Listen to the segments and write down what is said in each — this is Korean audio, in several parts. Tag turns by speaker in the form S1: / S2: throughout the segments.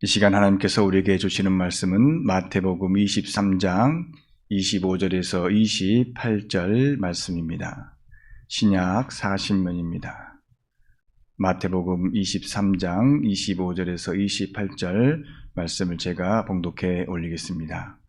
S1: 이 시간 하나님께서 우리에게 주시는 말씀은 마태복음 23장 25절에서 28절 말씀입니다. 신약 40면입니다. 마태복음 23장 25절에서 28절 말씀을 제가 봉독해 올리겠습니다.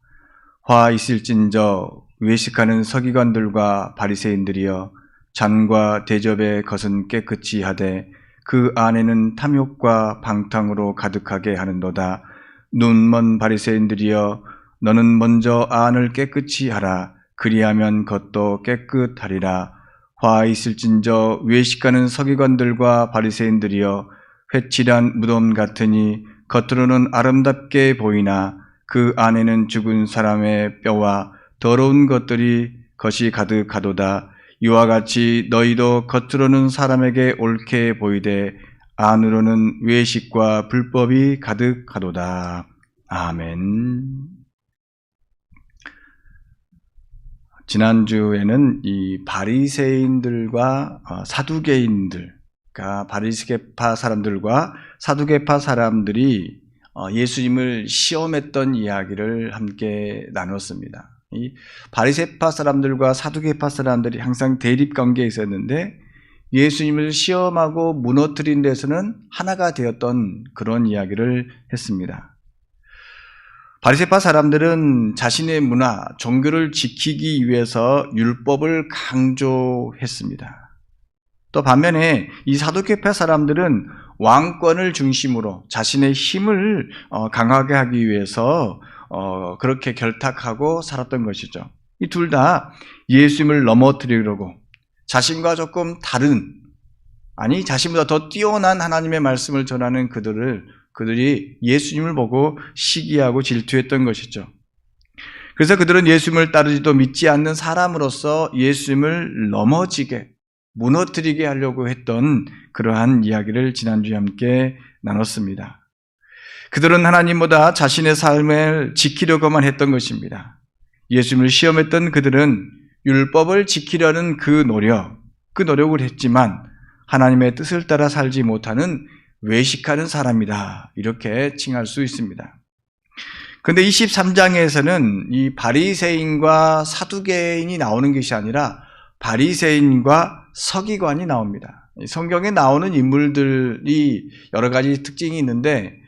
S1: 화 있을진저 외식하는 서기관들과 바리새인들이여, 잔과 대접의 것은 깨끗이 하되 그 안에는 탐욕과 방탕으로 가득하게 하는도다. 눈먼 바리새인들이여, 너는 먼저 안을 깨끗이 하라. 그리하면 겉도 깨끗하리라. 화 있을진저 외식하는 서기관들과 바리새인들이여, 회칠한 무덤 같으니 겉으로는 아름답게 보이나 그 안에는 죽은 사람의 뼈와 더러운 것이 가득하도다. 이와 같이 너희도 겉으로는 사람에게 옳게 보이되 안으로는 외식과 불법이 가득하도다. 아멘. 지난주에는 이 바리새인들과 사두개인들, 그러니까 바리새파 사람들과 사두개파 사람들이 예수님을 시험했던 이야기를 함께 나눴습니다. 이 바리새파 사람들과 사두개파 사람들이 항상 대립 관계에 있었는데 예수님을 시험하고 무너뜨린 데서는 하나가 되었던 그런 이야기를 했습니다. 바리새파 사람들은 자신의 문화, 종교를 지키기 위해서 율법을 강조했습니다. 또 반면에 이 사두개파 사람들은 왕권을 중심으로 자신의 힘을 강하게 하기 위해서 그렇게 결탁하고 살았던 것이죠. 이 둘 다 예수님을 넘어뜨리려고 자신과 조금 다른, 아니 자신보다 더 뛰어난 하나님의 말씀을 전하는 그들이 예수님을 보고 시기하고 질투했던 것이죠. 그래서 그들은 예수님을 따르지도 믿지 않는 사람으로서 예수님을 무너뜨리게 하려고 했던 그러한 이야기를 지난주에 함께 나눴습니다. 그들은 하나님보다 자신의 삶을 지키려고만 했던 것입니다. 예수님을 시험했던 그들은 율법을 지키려는 그 노력을 했지만 하나님의 뜻을 따라 살지 못하는 외식하는 사람이다, 이렇게 칭할 수 있습니다. 그런데 23장에서는 이 바리새인과 사두개인이 나오는 것이 아니라 바리새인과 서기관이 나옵니다. 성경에 나오는 인물들이 여러 가지 특징이 있는데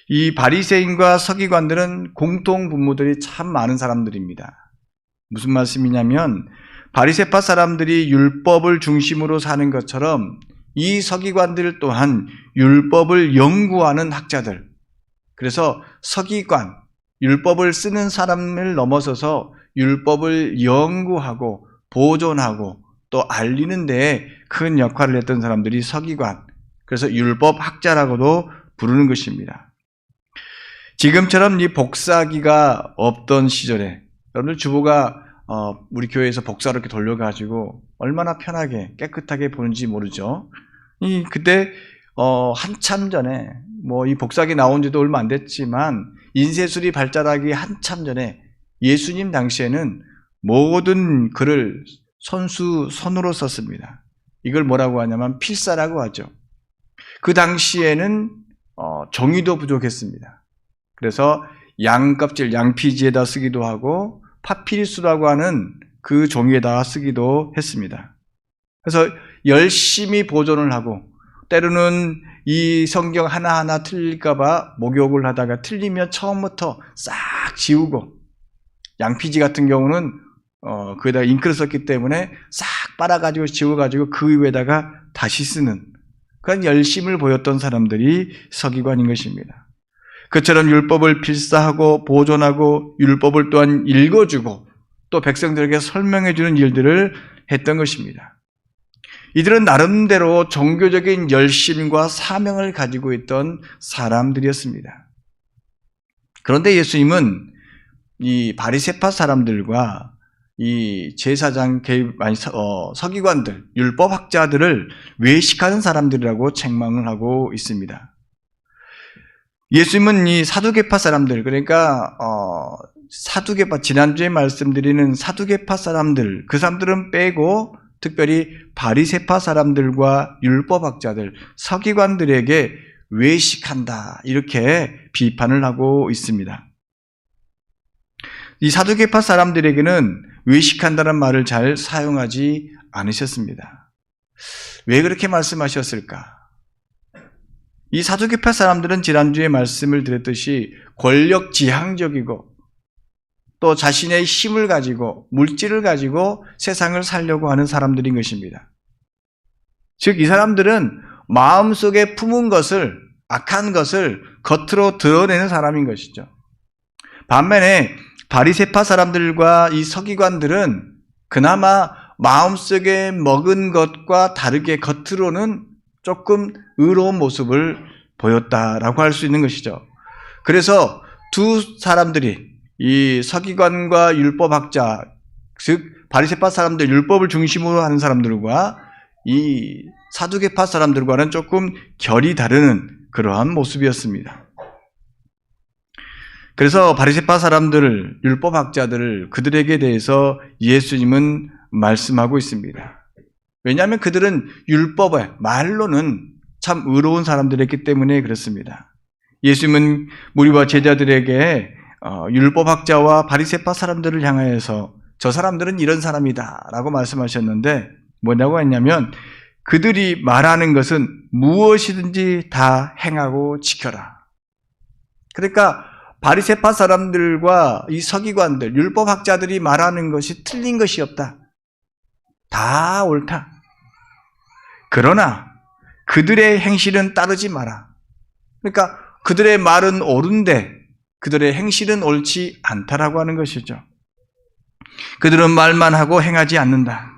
S1: 이 바리새인과 서기관들은 공통 분모들이 참 많은 사람들입니다. 무슨 말씀이냐면 바리새파 사람들이 율법을 중심으로 사는 것처럼 이 서기관들 또한 율법을 연구하는 학자들, 그래서 서기관, 율법을 쓰는 사람을 넘어서서 율법을 연구하고 보존하고 또 알리는 데에 큰 역할을 했던 사람들이 서기관, 그래서 율법학자라고도 부르는 것입니다. 지금처럼 이 복사기가 없던 시절에 여러분들 주보가 우리 교회에서 복사를 이렇게 돌려가지고 얼마나 편하게 깨끗하게 보는지 모르죠. 그때 한참 전에 이 복사기 나온 지도 얼마 안 됐지만 인쇄술이 발달하기 한참 전에 예수님 당시에는 모든 글을 손으로 썼습니다. 이걸 뭐라고 하냐면 필사라고 하죠. 그 당시에는 종이도 부족했습니다. 그래서 양껍질, 양피지에다 쓰기도 하고 파피루스라고 하는 그 종이에다 쓰기도 했습니다. 그래서 열심히 보존을 하고 때로는 이 성경 하나하나 틀릴까봐 목욕을 하다가 틀리면 처음부터 싹 지우고, 양피지 같은 경우는 거기다 잉크를 썼기 때문에 싹 빨아가지고 지워가지고 그 위에다가 다시 쓰는 그런 열심을 보였던 사람들이 서기관인 것입니다. 그처럼 율법을 필사하고 보존하고 율법을 또한 읽어주고 또 백성들에게 설명해주는 일들을 했던 것입니다. 이들은 나름대로 종교적인 열심과 사명을 가지고 있던 사람들이었습니다. 그런데 예수님은 이 바리새파 사람들과 이 제사장 서기관들, 율법학자들을 외식하는 사람들이라고 책망을 하고 있습니다. 예수님은 이 사두개파 사람들, 그러니까 사두개파, 지난주에 말씀드리는 사두개파 사람들, 그 사람들은 빼고 특별히 바리새파 사람들과 율법학자들, 서기관들에게 외식한다. 이렇게 비판을 하고 있습니다. 이 사두개파 사람들에게는 외식한다는 말을 잘 사용하지 않으셨습니다. 왜 그렇게 말씀하셨을까? 이 사두개파 사람들은 지난주에 말씀을 드렸듯이 권력지향적이고 또 자신의 힘을 가지고 물질을 가지고 세상을 살려고 하는 사람들인 것입니다. 즉 이 사람들은 마음속에 품은 것을, 악한 것을 겉으로 드러내는 사람인 것이죠. 반면에 바리새파 사람들과 이 서기관들은 그나마 마음속에 먹은 것과 다르게 겉으로는 조금 의로운 모습을 보였다라고 할 수 있는 것이죠. 그래서 두 사람들이, 이 서기관과 율법학자, 즉 바리새파 사람들, 율법을 중심으로 하는 사람들과 이 사두개파 사람들과는 조금 결이 다른 그러한 모습이었습니다. 그래서 바리새파 사람들, 율법학자들, 그들에게 대해서 예수님은 말씀하고 있습니다. 왜냐하면 그들은 율법에, 말로는 참 의로운 사람들이었기 때문에 그렇습니다. 예수님은 무리와 제자들에게 율법학자와 바리새파 사람들을 향하여서 저 사람들은 이런 사람이다 라고 말씀하셨는데 뭐냐고 했냐면 그들이 말하는 것은 무엇이든지 다 행하고 지켜라. 그러니까 바리새파 사람들과 이 서기관들, 율법학자들이 말하는 것이 틀린 것이 없다. 다 옳다. 그러나 그들의 행실은 따르지 마라. 그러니까 그들의 말은 옳은데 그들의 행실은 옳지 않다라고 하는 것이죠. 그들은 말만 하고 행하지 않는다.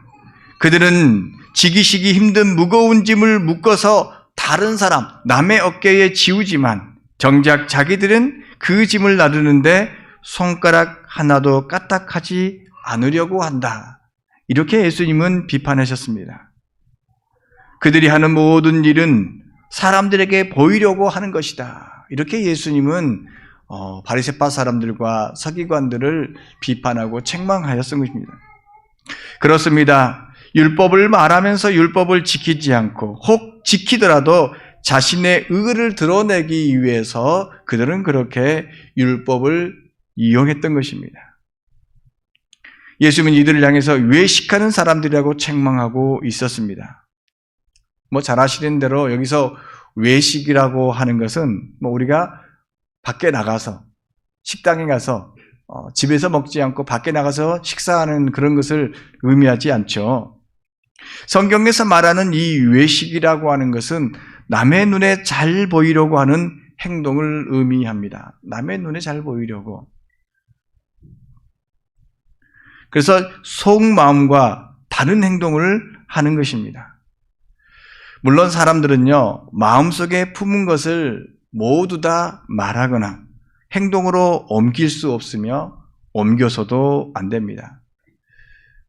S1: 그들은 지기시기 힘든 무거운 짐을 묶어서 다른 사람, 남의 어깨에 지우지만 정작 자기들은 그 짐을 나르는데 손가락 하나도 까딱하지 않으려고 한다. 이렇게 예수님은 비판하셨습니다. 그들이 하는 모든 일은 사람들에게 보이려고 하는 것이다. 이렇게 예수님은 바리새파 사람들과 서기관들을 비판하고 책망하였던 것입니다. 그렇습니다. 율법을 말하면서 율법을 지키지 않고 혹 지키더라도 자신의 의를 드러내기 위해서 그들은 그렇게 율법을 이용했던 것입니다. 예수님은 이들을 향해서 외식하는 사람들이라고 책망하고 있었습니다. 잘 아시는 대로 여기서 외식이라고 하는 것은 우리가 밖에 나가서 식당에 가서 집에서 먹지 않고 밖에 나가서 식사하는 그런 것을 의미하지 않죠. 성경에서 말하는 이 외식이라고 하는 것은 남의 눈에 잘 보이려고 하는 행동을 의미합니다. 남의 눈에 잘 보이려고. 그래서 속마음과 다른 행동을 하는 것입니다. 물론 사람들은요, 마음속에 품은 것을 모두 다 말하거나 행동으로 옮길 수 없으며 옮겨서도 안 됩니다.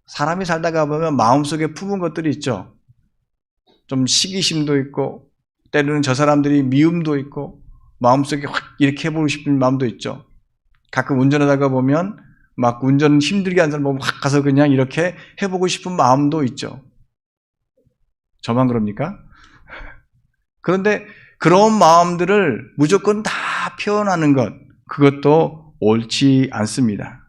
S1: 사람이 살다가 보면 마음속에 품은 것들이 있죠. 좀 시기심도 있고 때로는 저 사람들이 미움도 있고 마음속에 확 이렇게 해보고 싶은 마음도 있죠. 가끔 운전하다가 보면 막 운전 힘들게 하는 사람 보면 확 가서 그냥 이렇게 해보고 싶은 마음도 있죠. 저만 그럽니까? 그런데 그런 마음들을 무조건 다 표현하는 것, 그것도 옳지 않습니다.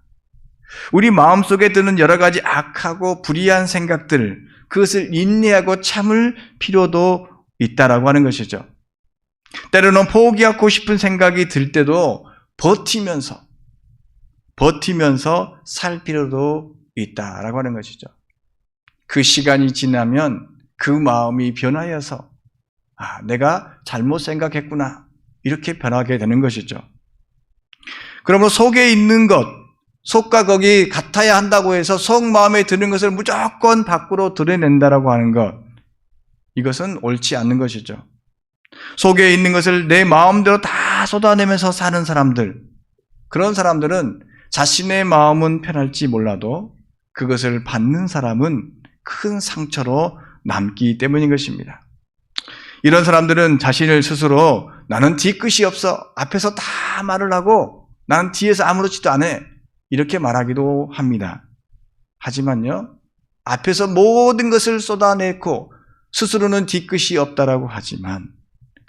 S1: 우리 마음속에 드는 여러 가지 악하고 불의한 생각들, 그것을 인내하고 참을 필요도 있다라고 하는 것이죠. 때로는 포기하고 싶은 생각이 들 때도 버티면서 살 필요도 있다라고 하는 것이죠. 그 시간이 지나면 그 마음이 변하여서 내가 잘못 생각했구나 이렇게 변하게 되는 것이죠. 그러므로 속에 있는 것, 속과 거기 같아야 한다고 해서 속 마음에 드는 것을 무조건 밖으로 드러낸다라고 하는 것, 이것은 옳지 않는 것이죠. 속에 있는 것을 내 마음대로 다 쏟아내면서 사는 사람들, 그런 사람들은 자신의 마음은 편할지 몰라도 그것을 받는 사람은 큰 상처로 남기 때문인 것입니다. 이런 사람들은 자신을 스스로 나는 뒤끝이 없어, 앞에서 다 말을 하고 나는 뒤에서 아무렇지도 않아, 이렇게 말하기도 합니다. 하지만요, 앞에서 모든 것을 쏟아내고 스스로는 뒤끝이 없다라고 하지만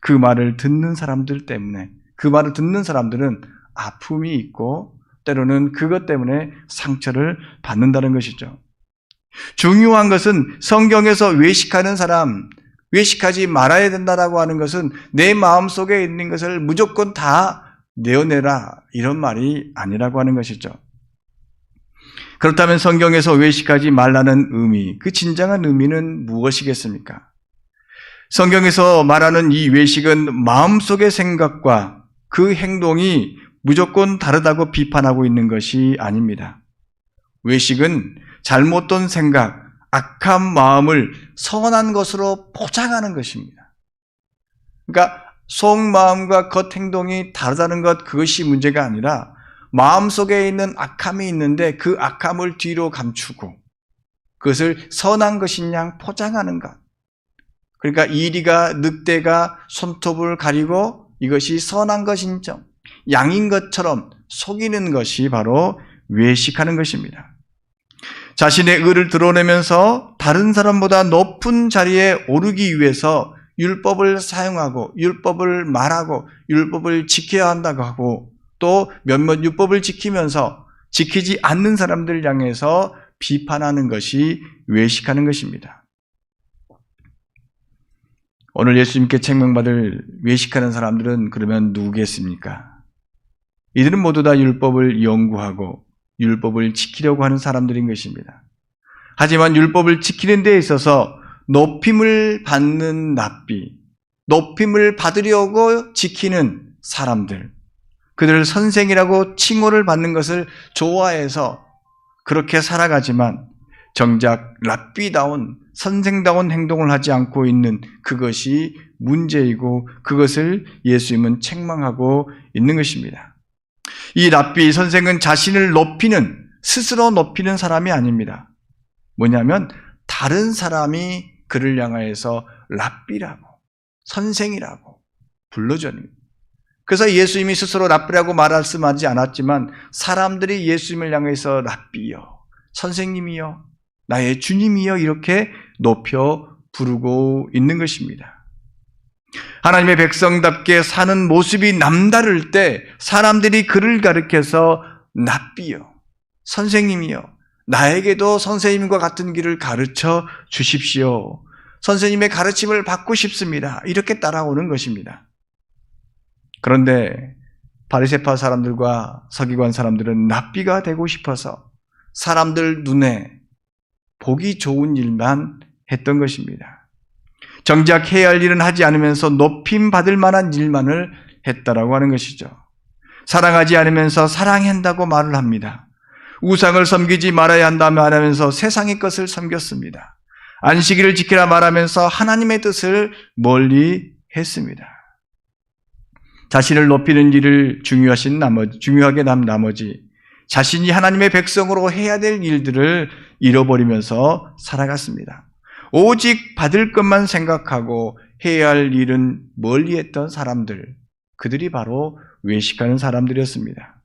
S1: 그 말을 듣는 사람들 때문에, 그 말을 듣는 사람들은 아픔이 있고 때로는 그것 때문에 상처를 받는다는 것이죠. 중요한 것은 성경에서 외식하는 사람, 외식하지 말아야 된다라고 하는 것은 내 마음속에 있는 것을 무조건 다 내어내라 이런 말이 아니라고 하는 것이죠. 그렇다면 성경에서 외식하지 말라는 의미, 그 진정한 의미는 무엇이겠습니까? 성경에서 말하는 이 외식은 마음속의 생각과 그 행동이 무조건 다르다고 비판하고 있는 것이 아닙니다. 외식은 잘못된 생각, 악한 마음을 선한 것으로 포장하는 것입니다. 그러니까 속마음과 겉행동이 다르다는 것, 그것이 문제가 아니라 마음속에 있는 악함이 있는데 그 악함을 뒤로 감추고 그것을 선한 것인 양 포장하는 것. 그러니까 이리가 늑대가 손톱을 가리고 이것이 선한 것인 점, 양인 것처럼 속이는 것이 바로 외식하는 것입니다. 자신의 의를 드러내면서 다른 사람보다 높은 자리에 오르기 위해서 율법을 사용하고 율법을 말하고 율법을 지켜야 한다고 하고 또 몇몇 율법을 지키면서 지키지 않는 사람들 향해서 비판하는 것이 외식하는 것입니다. 오늘 예수님께 책망받을 외식하는 사람들은 그러면 누구겠습니까? 이들은 모두 다 율법을 연구하고 율법을 지키려고 하는 사람들인 것입니다. 하지만 율법을 지키는 데 있어서 높임을 받는 랍비, 높임을 받으려고 지키는 사람들, 그들을 선생이라고 칭호를 받는 것을 좋아해서 그렇게 살아가지만 정작 랍비다운 선생다운 행동을 하지 않고 있는 그것이 문제이고 그것을 예수님은 책망하고 있는 것입니다. 이 랍비 선생은 자신을 높이는, 스스로 높이는 사람이 아닙니다. 뭐냐면 다른 사람이 그를 향하여서 랍비라고, 선생이라고 불러주는. 그래서 예수님이 스스로 랍비라고 말씀하지 않았지만 사람들이 예수님을 향해서 랍비여, 선생님이여, 나의 주님이여 이렇게 높여 부르고 있는 것입니다. 하나님의 백성답게 사는 모습이 남다를 때 사람들이 그를 가리켜서 랍비여, 선생님이여, 나에게도 선생님과 같은 길을 가르쳐 주십시오. 선생님의 가르침을 받고 싶습니다. 이렇게 따라오는 것입니다. 그런데 바리새파 사람들과 서기관 사람들은 랍비가 되고 싶어서 사람들 눈에 보기 좋은 일만 했던 것입니다. 정작 해야 할 일은 하지 않으면서 높임 받을 만한 일만을 했다라고 하는 것이죠. 사랑하지 않으면서 사랑한다고 말을 합니다. 우상을 섬기지 말아야 한다 말하면서 세상의 것을 섬겼습니다. 안식일을 지키라 말하면서 하나님의 뜻을 멀리 했습니다. 자신을 높이는 일을 중요하게 남 나머지 자신이 하나님의 백성으로 해야 될 일들을 잃어버리면서 살아갔습니다. 오직 받을 것만 생각하고 해야 할 일은 멀리했던 사람들, 그들이 바로 외식하는 사람들이었습니다.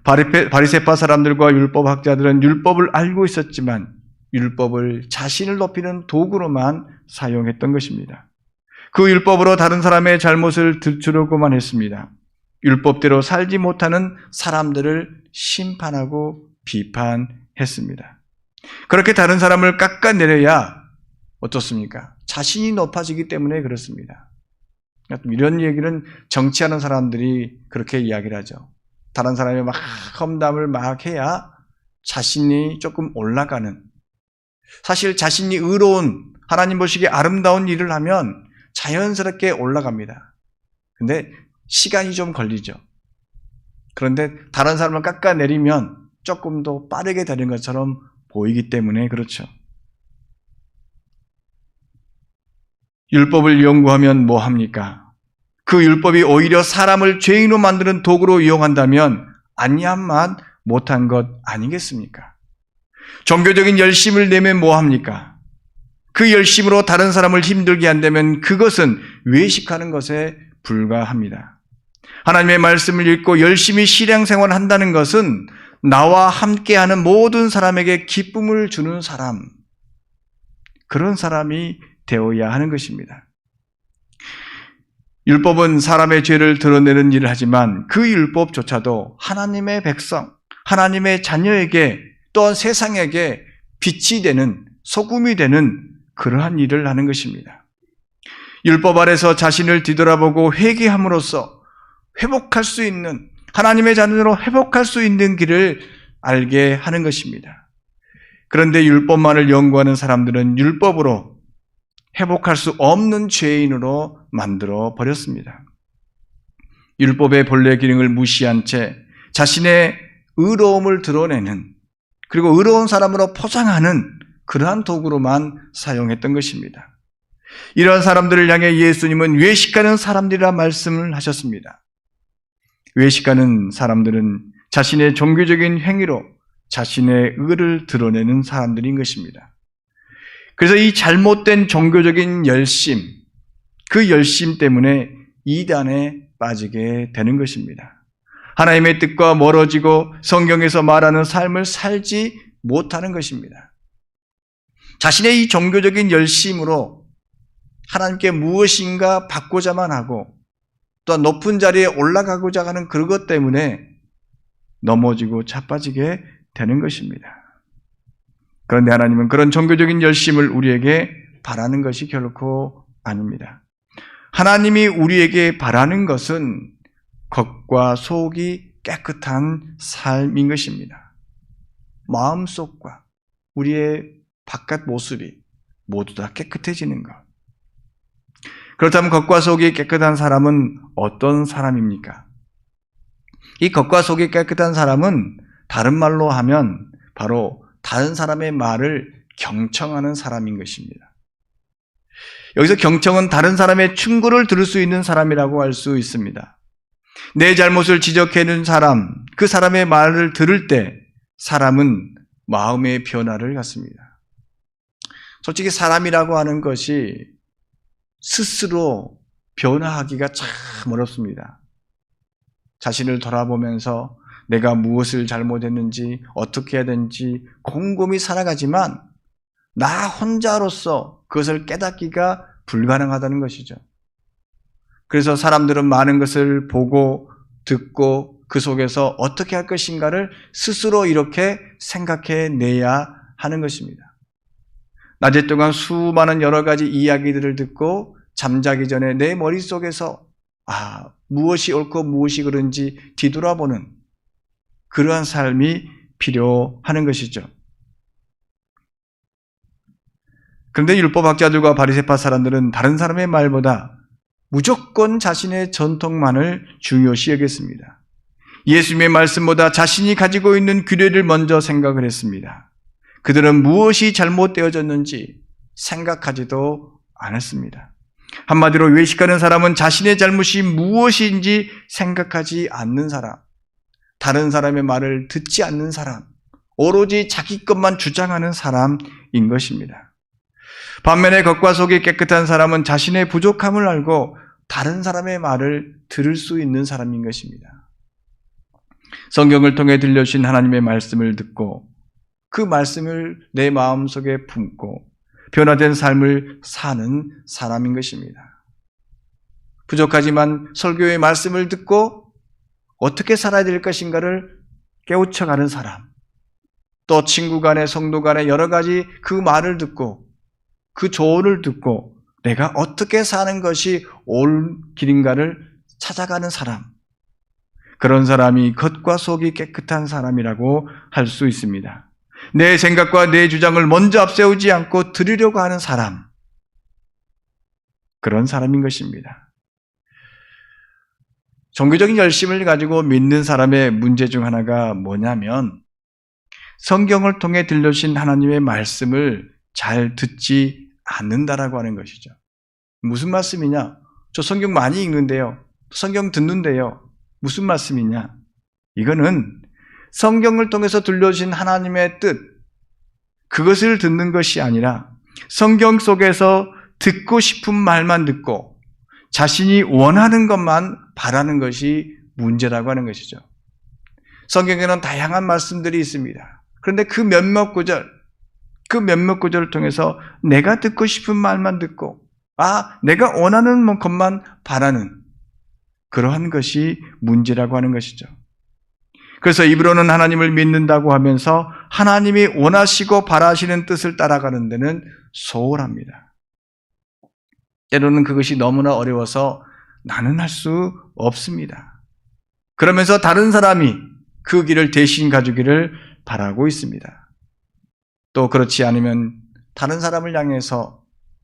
S1: 바리새파 사람들과 율법학자들은 율법을 알고 있었지만 율법을 자신을 높이는 도구로만 사용했던 것입니다. 그 율법으로 다른 사람의 잘못을 들추려고만 했습니다. 율법대로 살지 못하는 사람들을 심판하고 비판했습니다. 그렇게 다른 사람을 깎아내려야 어떻습니까? 자신이 높아지기 때문에 그렇습니다. 이런 얘기는 정치하는 사람들이 그렇게 이야기를 하죠. 다른 사람이 막 험담을 막 해야 자신이 조금 올라가는, 사실 자신이 의로운, 하나님 보시기에 아름다운 일을 하면 자연스럽게 올라갑니다. 근데 시간이 좀 걸리죠. 그런데 다른 사람을 깎아내리면 조금 더 빠르게 되는 것처럼 보이기 때문에 그렇죠. 율법을 연구하면 뭐 합니까? 그 율법이 오히려 사람을 죄인으로 만드는 도구로 이용한다면 아니한만 못한 것 아니겠습니까? 종교적인 열심을 내면 뭐 합니까? 그 열심으로 다른 사람을 힘들게 한다면 그것은 외식하는 것에 불과합니다. 하나님의 말씀을 읽고 열심히 신앙생활을 한다는 것은 나와 함께하는 모든 사람에게 기쁨을 주는 사람, 그런 사람이 되어야 하는 것입니다. 율법은 사람의 죄를 드러내는 일을 하지만 그 율법조차도 하나님의 백성, 하나님의 자녀에게 또한 세상에게 빛이 되는, 소금이 되는 그러한 일을 하는 것입니다. 율법 아래서 자신을 뒤돌아보고 회개함으로써 회복할 수 있는, 하나님의 자녀로 회복할 수 있는 길을 알게 하는 것입니다. 그런데 율법만을 연구하는 사람들은 율법으로 회복할 수 없는 죄인으로 만들어 버렸습니다. 율법의 본래 기능을 무시한 채 자신의 의로움을 드러내는, 그리고 의로운 사람으로 포장하는 그러한 도구로만 사용했던 것입니다. 이러한 사람들을 향해 예수님은 외식하는 사람들이라 말씀을 하셨습니다. 외식하는 사람들은 자신의 종교적인 행위로 자신의 의를 드러내는 사람들인 것입니다. 그래서 이 잘못된 종교적인 열심, 그 열심 때문에 이단에 빠지게 되는 것입니다. 하나님의 뜻과 멀어지고 성경에서 말하는 삶을 살지 못하는 것입니다. 자신의 이 종교적인 열심으로 하나님께 무엇인가 받고자만 하고 또 높은 자리에 올라가고자 하는 그것 때문에 넘어지고 자빠지게 되는 것입니다. 그런데 하나님은 그런 종교적인 열심을 우리에게 바라는 것이 결코 아닙니다. 하나님이 우리에게 바라는 것은 겉과 속이 깨끗한 삶인 것입니다. 마음속과 우리의 바깥 모습이 모두 다 깨끗해지는 것. 그렇다면 겉과 속이 깨끗한 사람은 어떤 사람입니까? 이 겉과 속이 깨끗한 사람은 다른 말로 하면 바로 다른 사람의 말을 경청하는 사람인 것입니다. 여기서 경청은 다른 사람의 충고를 들을 수 있는 사람이라고 할 수 있습니다. 내 잘못을 지적해준 사람, 그 사람의 말을 들을 때 사람은 마음의 변화를 갖습니다. 솔직히 사람이라고 하는 것이 스스로 변화하기가 참 어렵습니다. 자신을 돌아보면서 내가 무엇을 잘못했는지 어떻게 해야 되는지 곰곰이 살아가지만 나 혼자로서 그것을 깨닫기가 불가능하다는 것이죠. 그래서 사람들은 많은 것을 보고 듣고 그 속에서 어떻게 할 것인가를 스스로 이렇게 생각해내야 하는 것입니다. 낮에 동안 수많은 여러 가지 이야기들을 듣고 잠자기 전에 내 머릿속에서 무엇이 옳고 무엇이 그른지 뒤돌아보는 그러한 삶이 필요하는 것이죠. 그런데 율법학자들과 바리새파 사람들은 다른 사람의 말보다 무조건 자신의 전통만을 중요시 여겼습니다. 예수님의 말씀보다 자신이 가지고 있는 규례를 먼저 생각을 했습니다. 그들은 무엇이 잘못되어졌는지 생각하지도 않았습니다. 한마디로 외식하는 사람은 자신의 잘못이 무엇인지 생각하지 않는 사람, 다른 사람의 말을 듣지 않는 사람, 오로지 자기 것만 주장하는 사람인 것입니다. 반면에 겉과 속이 깨끗한 사람은 자신의 부족함을 알고 다른 사람의 말을 들을 수 있는 사람인 것입니다. 성경을 통해 들려주신 하나님의 말씀을 듣고 그 말씀을 내 마음속에 품고 변화된 삶을 사는 사람인 것입니다. 부족하지만 설교의 말씀을 듣고 어떻게 살아야 될 것인가를 깨우쳐가는 사람, 또 친구 간에 성도 간에 여러 가지 그 말을 듣고 그 조언을 듣고 내가 어떻게 사는 것이 옳은 길인가를 찾아가는 사람, 그런 사람이 겉과 속이 깨끗한 사람이라고 할 수 있습니다. 내 생각과 내 주장을 먼저 앞세우지 않고 들으려고 하는 사람, 그런 사람인 것입니다. 종교적인 열심을 가지고 믿는 사람의 문제 중 하나가 뭐냐면 성경을 통해 들려주신 하나님의 말씀을 잘 듣지 않는다라고 하는 것이죠. 무슨 말씀이냐? 저 성경 많이 읽는데요. 성경 듣는데요. 무슨 말씀이냐? 이거는 성경을 통해서 들려주신 하나님의 뜻, 그것을 듣는 것이 아니라 성경 속에서 듣고 싶은 말만 듣고 자신이 원하는 것만 바라는 것이 문제라고 하는 것이죠. 성경에는 다양한 말씀들이 있습니다. 그런데 그 몇몇 구절을 통해서 내가 듣고 싶은 말만 듣고 내가 원하는 것만 바라는 그러한 것이 문제라고 하는 것이죠. 그래서 입으로는 하나님을 믿는다고 하면서 하나님이 원하시고 바라시는 뜻을 따라가는 데는 소홀합니다. 때로는 그것이 너무나 어려워서 나는 할 수 없습니다. 그러면서 다른 사람이 그 길을 대신 가주기를 바라고 있습니다. 또 그렇지 않으면 다른 사람을 향해서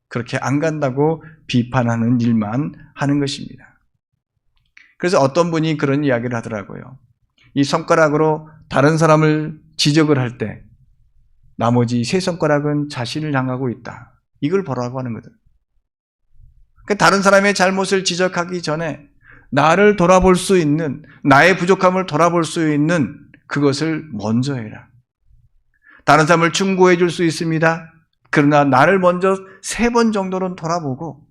S1: 그렇게 안 간다고 비판하는 일만 하는 것입니다. 그래서 어떤 분이 그런 이야기를 하더라고요. 이 손가락으로 다른 사람을 지적을 할 때 나머지 세 손가락은 자신을 향하고 있다. 이걸 보라고 하는 거죠. 다른 사람의 잘못을 지적하기 전에 나를 돌아볼 수 있는, 나의 부족함을 돌아볼 수 있는 그것을 먼저 해라. 다른 사람을 충고해 줄 수 있습니다. 그러나 나를 먼저 3번 정도는 돌아보고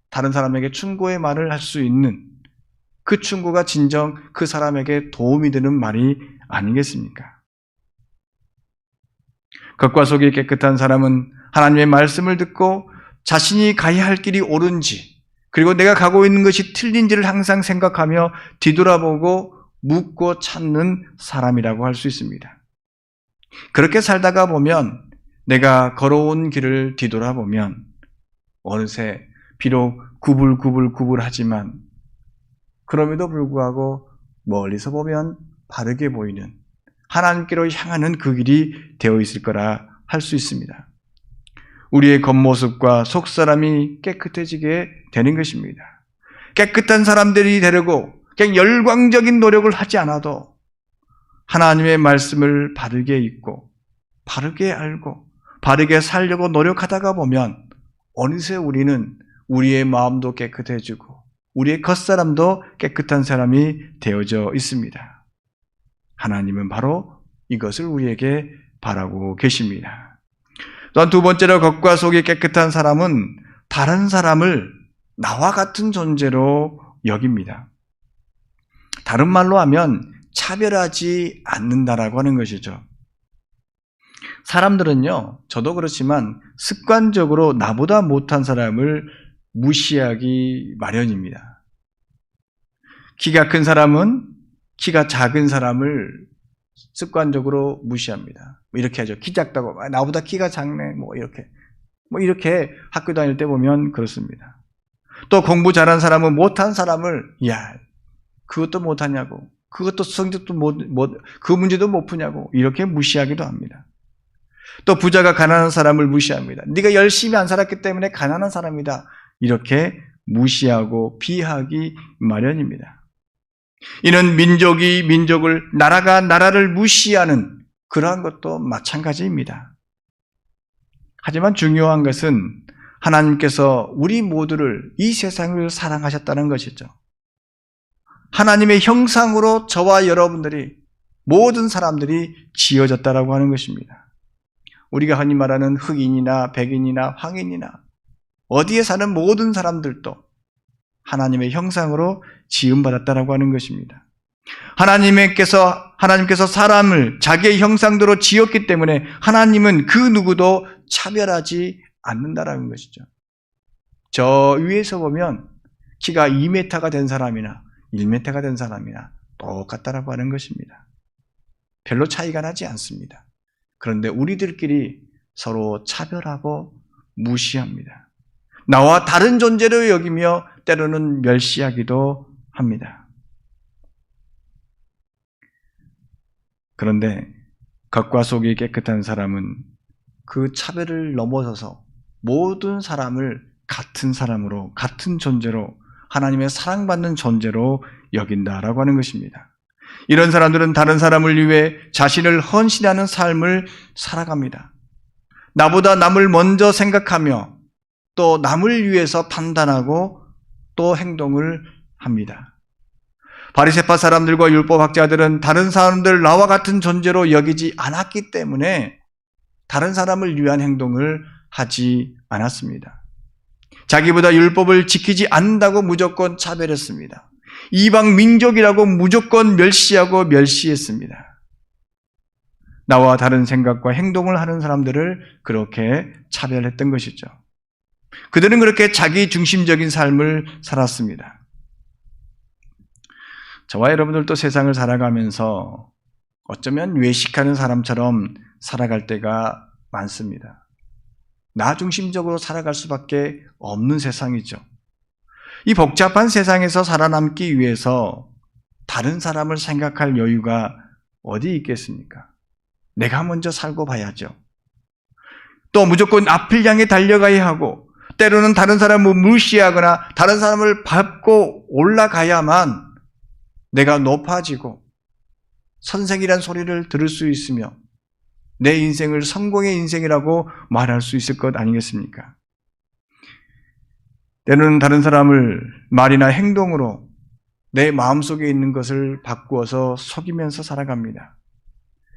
S1: 다른 사람에게 충고의 말을 할 수 있는 그 충고가 진정 그 사람에게 도움이 되는 말이 아니겠습니까? 겉과 속이 깨끗한 사람은 하나님의 말씀을 듣고 자신이 가야 할 길이 옳은지, 그리고 내가 가고 있는 것이 틀린지를 항상 생각하며 뒤돌아보고 묻고 찾는 사람이라고 할 수 있습니다. 그렇게 살다가 보면, 내가 걸어온 길을 뒤돌아보면 어느새 비록 구불구불하지만 그럼에도 불구하고 멀리서 보면 바르게 보이는 하나님께로 향하는 그 길이 되어 있을 거라 할 수 있습니다. 우리의 겉모습과 속사람이 깨끗해지게 되는 것입니다. 깨끗한 사람들이 되려고 그냥 열광적인 노력을 하지 않아도 하나님의 말씀을 바르게 읽고 바르게 알고 바르게 살려고 노력하다가 보면 어느새 우리는 우리의 마음도 깨끗해지고 우리의 겉사람도 깨끗한 사람이 되어져 있습니다. 하나님은 바로 이것을 우리에게 바라고 계십니다. 또한 두 번째로 겉과 속이 깨끗한 사람은 다른 사람을 나와 같은 존재로 여깁니다. 다른 말로 하면 차별하지 않는다라고 하는 것이죠. 사람들은요, 저도 그렇지만 습관적으로 나보다 못한 사람을 무시하기 마련입니다. 키가 큰 사람은 키가 작은 사람을 습관적으로 무시합니다. 이렇게 하죠. 키 작다고 나보다 키가 작네. 이렇게 학교 다닐 때 보면 그렇습니다. 또 공부 잘한 사람은 못한 사람을 그것도 못하냐고, 그것도 성적도 그 문제도 못 푸냐고 이렇게 무시하기도 합니다. 또 부자가 가난한 사람을 무시합니다. 네가 열심히 안 살았기 때문에 가난한 사람이다. 이렇게 무시하고 비하기 마련입니다. 이는 민족이 민족을, 나라가 나라를 무시하는 그러한 것도 마찬가지입니다. 하지만 중요한 것은 하나님께서 우리 모두를, 이 세상을 사랑하셨다는 것이죠. 하나님의 형상으로 저와 여러분들이, 모든 사람들이 지어졌다라고 하는 것입니다. 우리가 흔히 말하는 흑인이나 백인이나 황인이나 어디에 사는 모든 사람들도 하나님의 형상으로 지음받았다라고 하는 것입니다. 하나님께서 사람을 자기의 형상대로 지었기 때문에 하나님은 그 누구도 차별하지 않는다라는 것이죠. 저 위에서 보면 키가 2m가 된 사람이나 1m가 된 사람이나 똑같다라고 하는 것입니다. 별로 차이가 나지 않습니다. 그런데 우리들끼리 서로 차별하고 무시합니다. 나와 다른 존재로 여기며 때로는 멸시하기도 합니다. 그런데 겉과 속이 깨끗한 사람은 그 차별을 넘어서서 모든 사람을 같은 사람으로, 같은 존재로, 하나님의 사랑받는 존재로 여긴다라고 하는 것입니다. 이런 사람들은 다른 사람을 위해 자신을 헌신하는 삶을 살아갑니다. 나보다 남을 먼저 생각하며 또 남을 위해서 판단하고 또 행동을 합니다. 바리새파 사람들과 율법학자들은 다른 사람들 나와 같은 존재로 여기지 않았기 때문에 다른 사람을 위한 행동을 하지 않았습니다. 자기보다 율법을 지키지 않는다고 무조건 차별했습니다. 이방 민족이라고 무조건 멸시했습니다. 나와 다른 생각과 행동을 하는 사람들을 그렇게 차별했던 것이죠. 그들은 그렇게 자기 중심적인 삶을 살았습니다. 저와 여러분들도 세상을 살아가면서 어쩌면 외식하는 사람처럼 살아갈 때가 많습니다. 나 중심적으로 살아갈 수밖에 없는 세상이죠. 이 복잡한 세상에서 살아남기 위해서 다른 사람을 생각할 여유가 어디 있겠습니까? 내가 먼저 살고 봐야죠. 또 무조건 앞을 향해 달려가야 하고, 때로는 다른 사람을 무시하거나 다른 사람을 밟고 올라가야만 내가 높아지고 선생이란 소리를 들을 수 있으며 내 인생을 성공의 인생이라고 말할 수 있을 것 아니겠습니까? 때로는 다른 사람을 말이나 행동으로 내 마음속에 있는 것을 바꾸어서 속이면서 살아갑니다.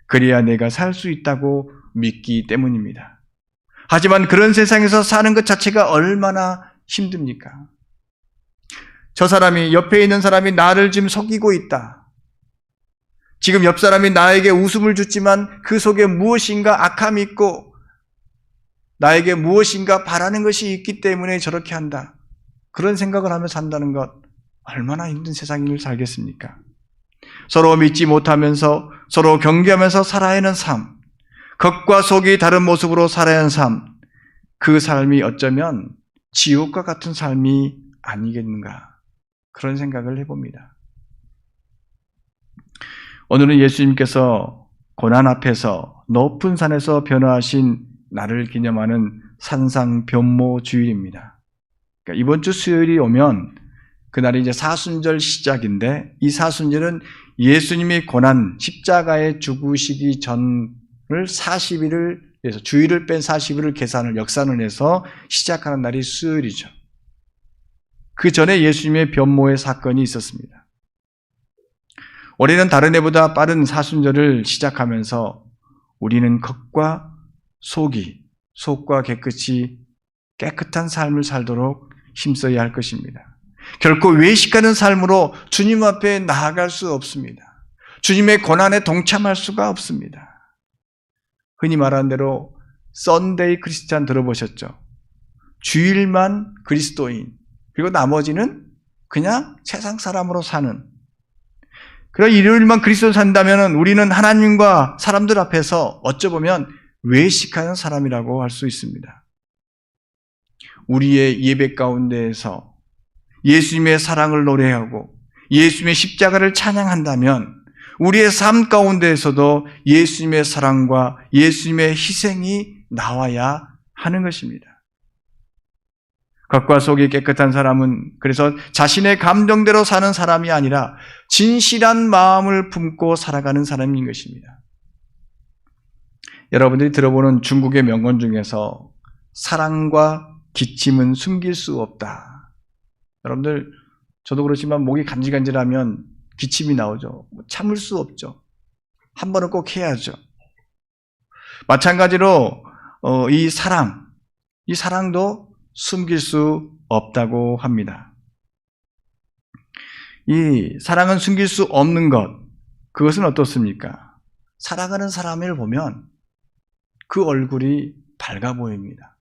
S1: 그래야 내가 살 수 있다고 믿기 때문입니다. 하지만 그런 세상에서 사는 것 자체가 얼마나 힘듭니까? 저 사람이, 옆에 있는 사람이 나를 지금 속이고 있다. 지금 옆 사람이 나에게 웃음을 줬지만 그 속에 무엇인가 악함이 있고 나에게 무엇인가 바라는 것이 있기 때문에 저렇게 한다. 그런 생각을 하며 산다는 것, 얼마나 힘든 세상을 살겠습니까? 서로 믿지 못하면서 서로 경계하면서 살아야 하는 삶, 겉과 속이 다른 모습으로 살아야 하는 삶, 그 삶이 어쩌면 지옥과 같은 삶이 아니겠는가, 그런 생각을 해봅니다. 오늘은 예수님께서 고난 앞에서 높은 산에서 변화하신 나를 기념하는 산상변모 주일입니다. 그러니까 이번 주 수요일이 오면 그날이 이제 사순절 시작인데, 이 사순절은 예수님이 고난, 십자가에 죽으시기 전을 40일을 해서 주일을 뺀 40일을 역산을 해서 시작하는 날이 수요일이죠. 그 전에 예수님의 변모의 사건이 있었습니다. 올해는 다른 해보다 빠른 사순절을 시작하면서 우리는 겉과 속과 깨끗한 삶을 살도록 힘써야 할 것입니다. 결코 외식하는 삶으로 주님 앞에 나아갈 수 없습니다. 주님의 고난에 동참할 수가 없습니다. 흔히 말하는 대로 썬데이 크리스찬 들어보셨죠? 주일만 그리스도인, 그리고 나머지는 그냥 세상 사람으로 사는. 그럼 일요일만 그리스도 산다면 우리는 하나님과 사람들 앞에서 어쩌보면 외식하는 사람이라고 할 수 있습니다. 우리의 예배 가운데에서 예수님의 사랑을 노래하고 예수님의 십자가를 찬양한다면 우리의 삶 가운데에서도 예수님의 사랑과 예수님의 희생이 나와야 하는 것입니다. 겉과 속이 깨끗한 사람은 그래서 자신의 감정대로 사는 사람이 아니라 진실한 마음을 품고 살아가는 사람인 것입니다. 여러분들이 들어보는 중국의 명언 중에서 사랑과 기침은 숨길 수 없다. 여러분들, 저도 그렇지만 목이 간질간질하면 기침이 나오죠. 참을 수 없죠. 한 번은 꼭 해야죠. 마찬가지로 이 사랑도 숨길 수 없다고 합니다. 이 사랑은 숨길 수 없는 것, 그것은 어떻습니까? 사랑하는 사람을 보면 그 얼굴이 밝아 보입니다.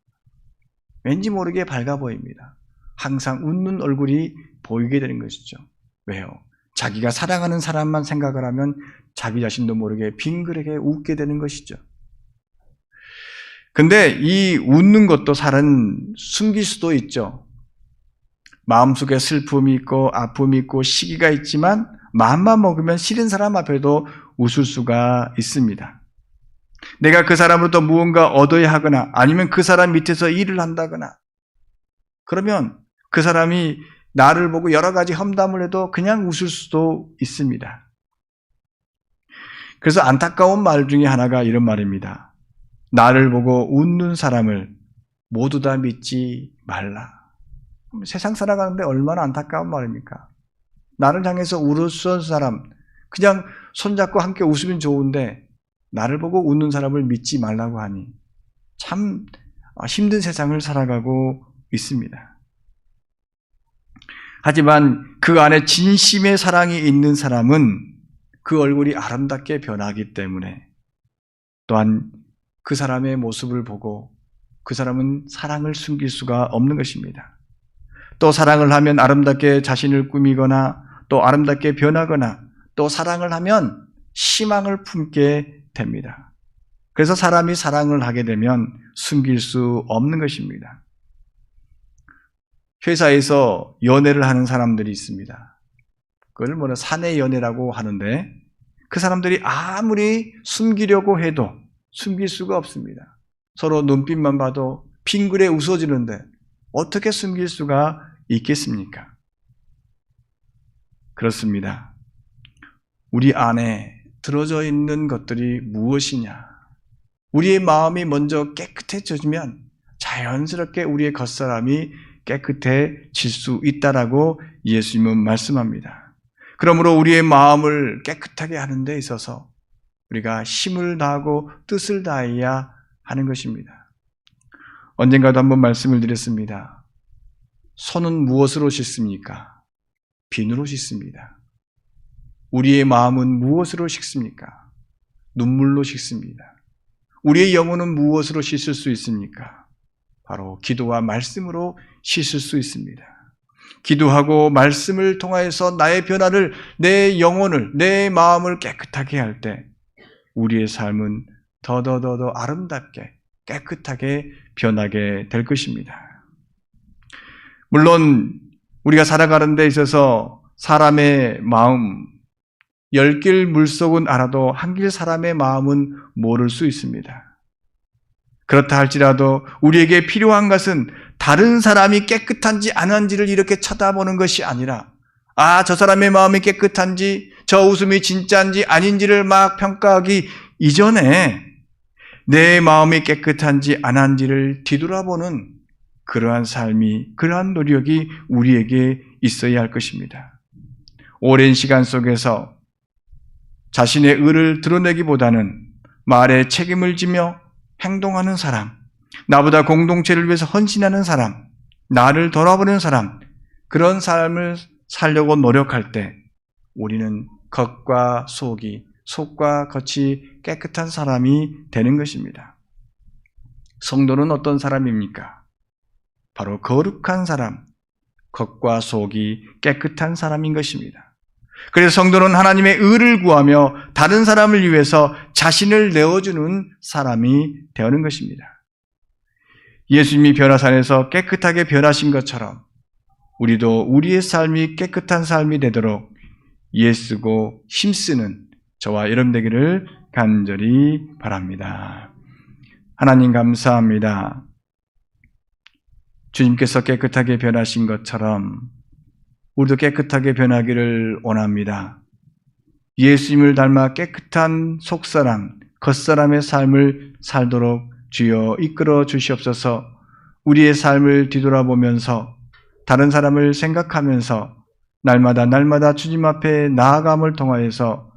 S1: 왠지 모르게 밝아 보입니다. 항상 웃는 얼굴이 보이게 되는 것이죠. 왜요? 자기가 사랑하는 사람만 생각을 하면 자기 자신도 모르게 빙그레게 웃게 되는 것이죠. 근데 이 웃는 것도 사실은 숨길 수도 있죠. 마음속에 슬픔이 있고 아픔이 있고 시기가 있지만 마음만 먹으면 싫은 사람 앞에도 웃을 수가 있습니다. 내가 그 사람으로부터 무언가 얻어야 하거나 아니면 그 사람 밑에서 일을 한다거나 그러면 그 사람이 나를 보고 여러 가지 험담을 해도 그냥 웃을 수도 있습니다. 그래서 안타까운 말 중에 하나가 이런 말입니다. 나를 보고 웃는 사람을 모두 다 믿지 말라. 세상 살아가는데 얼마나 안타까운 말입니까? 나를 향해서 웃는 사람, 그냥 손잡고 함께 웃으면 좋은데 나를 보고 웃는 사람을 믿지 말라고 하니 참 힘든 세상을 살아가고 있습니다. 하지만 그 안에 진심의 사랑이 있는 사람은 그 얼굴이 아름답게 변하기 때문에 또한 그 사람의 모습을 보고 그 사람은 사랑을 숨길 수가 없는 것입니다. 또 사랑을 하면 아름답게 자신을 꾸미거나 또 아름답게 변하거나 또 사랑을 하면 희망을 품게 됩니다. 그래서 사람이 사랑을 하게 되면 숨길 수 없는 것입니다. 회사에서 연애를 하는 사람들이 있습니다. 그걸 사내 연애라고 하는데 그 사람들이 아무리 숨기려고 해도 숨길 수가 없습니다. 서로 눈빛만 봐도 빙그레 웃어지는데 어떻게 숨길 수가 있겠습니까? 그렇습니다. 우리 안에 들어져 있는 것들이 무엇이냐? 우리의 마음이 먼저 깨끗해져지면 자연스럽게 우리의 겉사람이 깨끗해질 수 있다라고 예수님은 말씀합니다. 그러므로 우리의 마음을 깨끗하게 하는 데 있어서 우리가 힘을 다하고 뜻을 다해야 하는 것입니다. 언젠가도 한번 말씀을 드렸습니다. 손은 무엇으로 씻습니까? 비누로 씻습니다. 우리의 마음은 무엇으로 씻습니까? 눈물로 씻습니다. 우리의 영혼은 무엇으로 씻을 수 있습니까? 바로 기도와 말씀으로 씻을 수 있습니다. 기도하고 말씀을 통하여서 나의 변화를, 내 영혼을, 내 마음을 깨끗하게 할 때 우리의 삶은 더더더 아름답게 깨끗하게 변하게 될 것입니다. 물론 우리가 살아가는 데 있어서 사람의 마음, 10길 물속은 알아도 한 길 사람의 마음은 모를 수 있습니다. 그렇다 할지라도 우리에게 필요한 것은 다른 사람이 깨끗한지 안 한지를 이렇게 쳐다보는 것이 아니라 저 사람의 마음이 깨끗한지 저 웃음이 진짜인지 아닌지를 막 평가하기 이전에 내 마음이 깨끗한지 안 한지를 뒤돌아보는 그러한 삶이, 그러한 노력이 우리에게 있어야 할 것입니다. 오랜 시간 속에서 자신의 의를 드러내기보다는 말에 책임을 지며 행동하는 사람, 나보다 공동체를 위해서 헌신하는 사람, 나를 돌아보는 사람, 그런 삶을 살려고 노력할 때 우리는 겉과 속이, 속과 겉이 깨끗한 사람이 되는 것입니다. 성도는 어떤 사람입니까? 바로 거룩한 사람, 겉과 속이 깨끗한 사람인 것입니다. 그래서 성도는 하나님의 의를 구하며 다른 사람을 위해서 자신을 내어주는 사람이 되는 것입니다. 예수님이 변화산에서 깨끗하게 변하신 것처럼 우리도 우리의 삶이 깨끗한 삶이 되도록 애쓰고 힘쓰는 저와 여러분 되기를 간절히 바랍니다. 하나님 감사합니다. 주님께서 깨끗하게 변하신 것처럼 우리도 깨끗하게 변하기를 원합니다. 예수님을 닮아 깨끗한 속사람, 겉사람의 삶을 살도록 주여 이끌어 주시옵소서. 우리의 삶을 뒤돌아보면서 다른 사람을 생각하면서 날마다 주님 앞에 나아감을 통하여서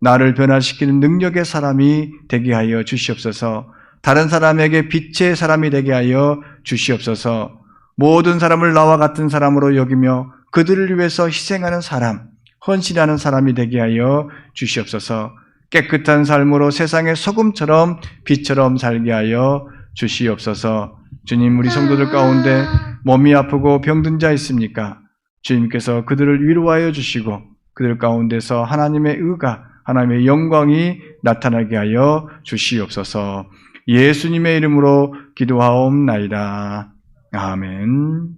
S1: 나를 변화시키는 능력의 사람이 되게 하여 주시옵소서. 다른 사람에게 빛의 사람이 되게 하여 주시옵소서. 모든 사람을 나와 같은 사람으로 여기며 그들을 위해서 희생하는 사람, 헌신하는 사람이 되게 하여 주시옵소서. 깨끗한 삶으로 세상의 소금처럼 빛처럼 살게 하여 주시옵소서. 주님, 우리 성도들 가운데 몸이 아프고 병든 자 있습니까? 주님께서 그들을 위로하여 주시고 그들 가운데서 하나님의 의가, 하나님의 영광이 나타나게 하여 주시옵소서. 예수님의 이름으로 기도하옵나이다. 아멘.